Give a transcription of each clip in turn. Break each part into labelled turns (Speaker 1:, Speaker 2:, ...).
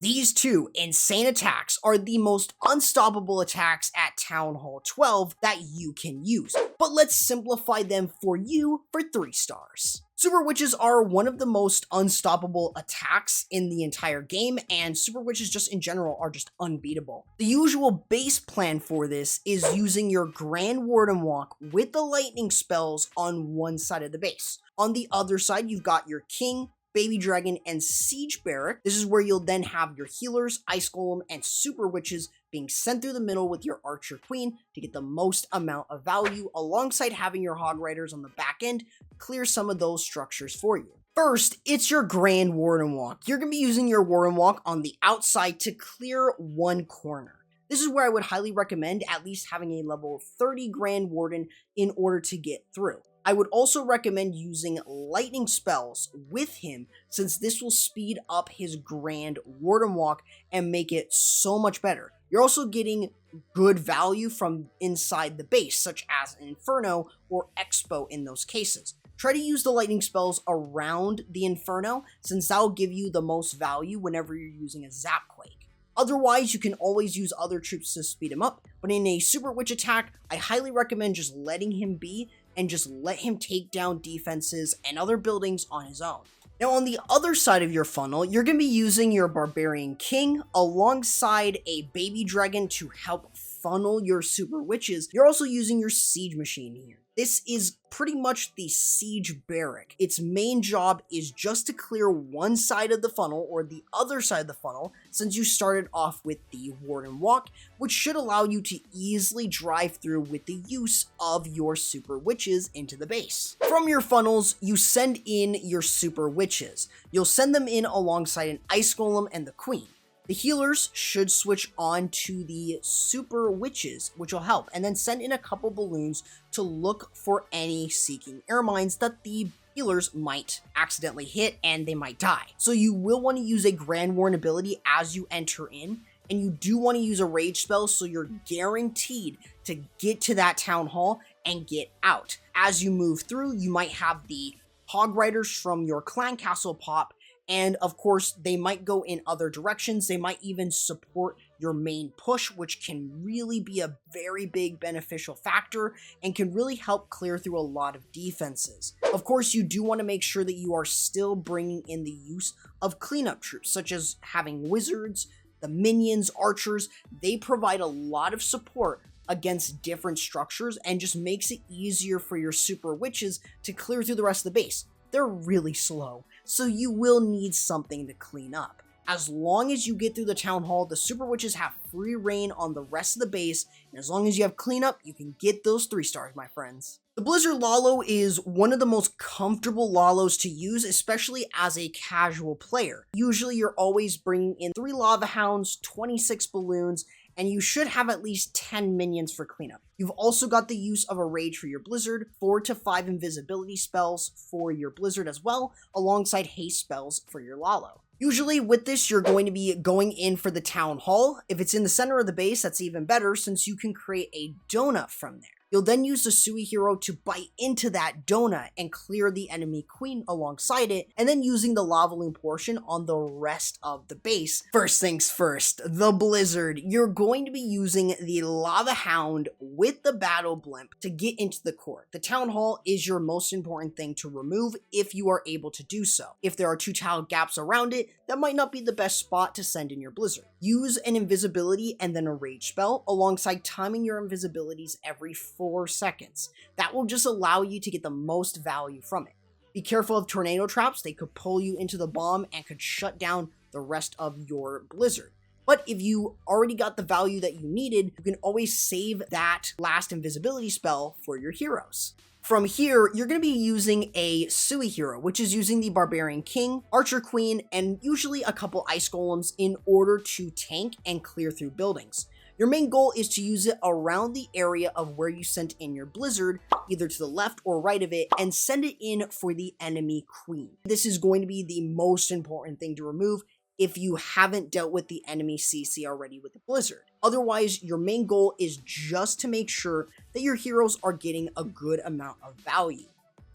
Speaker 1: These two insane attacks are the most unstoppable attacks at Town Hall 12 that you can use, but let's simplify them for you for 3 stars. Super Witches are one of the most unstoppable attacks in the entire game, and Super Witches just in general are just unbeatable. The usual base plan for this is using your Grand Warden Walk with the lightning spells on one side of the base. On the other side, you've got your King, Baby Dragon, and Siege Barrack. This is where you'll then have your healers, Ice Golem, and Super Witches being sent through the middle with your Archer Queen to get the most amount of value, alongside having your Hog Riders on the back end clear some of those structures for you. First, it's your Grand Warden Walk. You're going to be using your Warden Walk on the outside to clear one corner. This is where I would highly recommend at least having a level 30 Grand Warden in order to get through. I would also recommend using lightning spells with him, since this will speed up his Grand Warden Walk and make it so much better. You're also getting good value from inside the base, such as an Inferno or Expo in those cases. Try to use the lightning spells around the Inferno, since that will give you the most value whenever you're using a Zapquake. Otherwise, you can always use other troops to speed him up, but in a Super Witch attack, I highly recommend just letting him be and just let him take down defenses and other buildings on his own. Now, on the other side of your funnel, you're going to be using your Barbarian King alongside a Baby Dragon to help funnel your Super Witches. You're also using your Siege Machine here. This is pretty much the Siege Barrack. Its main job is just to clear one side of the funnel or the other side of the funnel, since you started off with the Warden Walk, which should allow you to easily drive through with the use of your Super Witches into the base. From your funnels, you send in your Super Witches. You'll send them in alongside an Ice Golem and the Queen. The healers should switch on to the Super Witches, which will help, and then send in a couple balloons to look for any seeking air mines that the healers might accidentally hit and they might die. So you will want to use a Grand Warden ability as you enter in, and you do want to use a rage spell so you're guaranteed to get to that town hall and get out. As you move through, you might have the Hog Riders from your clan castle pop, and of course, they might go in other directions. They might even support your main push, which can really be a very big beneficial factor and can really help clear through a lot of defenses. Of course, you do want to make sure that you are still bringing in the use of cleanup troops, such as having wizards, the minions, archers. They provide a lot of support against different structures and just makes it easier for your Super Witches to clear through the rest of the base. They're really slow, so you will need something to clean up. As long as you get through the town hall, the Super Witches have free reign on the rest of the base, and as long as you have cleanup, you can get those 3 stars, my friends. The Blizzard Lalo is one of the most comfortable Lalos to use, especially as a casual player. Usually you're always bringing in 3 Lava Hounds, 26 balloons, and you should have at least 10 minions for cleanup. You've also got the use of a Rage for your Blizzard, 4 to 5 invisibility spells for your Blizzard as well, alongside haste spells for your Lalo. Usually with this, you're going to be going in for the Town Hall. If it's in the center of the base, that's even better, since you can create a donut from there. You'll then use the Sui Hero to bite into that donut and clear the enemy queen alongside it, and then using the Lavaloon portion on the rest of the base. First things first, the Blizzard. You're going to be using the Lava Hound with the Battle Blimp to get into the court. The Town Hall is your most important thing to remove if you are able to do so. If there are 2 tile gaps around it, that might not be the best spot to send in your Blizzard. Use an invisibility and then a rage spell alongside timing your invisibilities every 4 seconds. That will just allow you to get the most value from it. Be careful of tornado traps. They could pull you into the bomb and could shut down the rest of your Blizzard. But if you already got the value that you needed, you can always save that last invisibility spell for your heroes. From here, you're going to be using a Sui Hero, which is using the Barbarian King, Archer Queen, and usually a couple Ice Golems in order to tank and clear through buildings. Your main goal is to use it around the area of where you sent in your Blizzard, either to the left or right of it, and send it in for the enemy queen. This is going to be the most important thing to remove if you haven't dealt with the enemy CC already with the Blizzard. Otherwise, your main goal is just to make sure that your heroes are getting a good amount of value.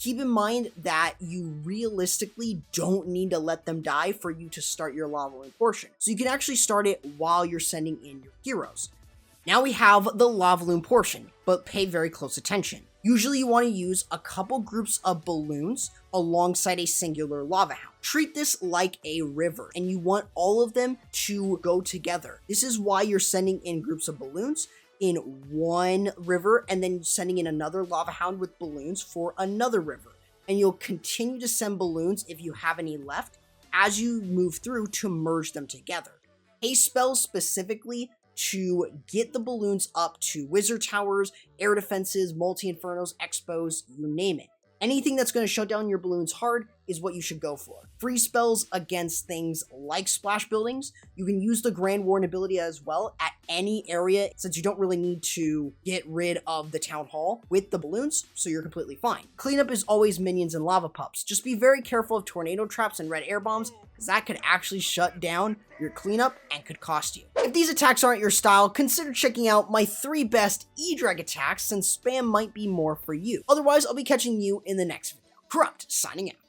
Speaker 1: Keep in mind that you realistically don't need to let them die for you to start your Lavaloon portion. So you can actually start it while you're sending in your heroes. Now we have the Lavaloon portion, but pay very close attention. Usually you want to use a couple groups of balloons alongside a singular lava hound. Treat this like a river, and you want all of them to go together. This is why you're sending in groups of balloons in one river and then sending in another lava hound with balloons for another river. And you'll continue to send balloons if you have any left as you move through to merge them together. Haste spells specifically to get the balloons up to wizard towers, air defenses, multi-infernos, expos, you name it. Anything that's going to shut down your balloons hard is what you should go for. Freeze spells against things like splash buildings. You can use the Grand Warden ability as well at any area, since you don't really need to get rid of the town hall with the balloons, so you're completely fine. Cleanup is always minions and lava pups. Just be very careful of tornado traps and red air bombs, because that could actually shut down your cleanup and could cost you. If these attacks aren't your style, consider checking out my 3 best E-Drag attacks, since spam might be more for you. Otherwise, I'll be catching you in the next video. Corrupt, signing out.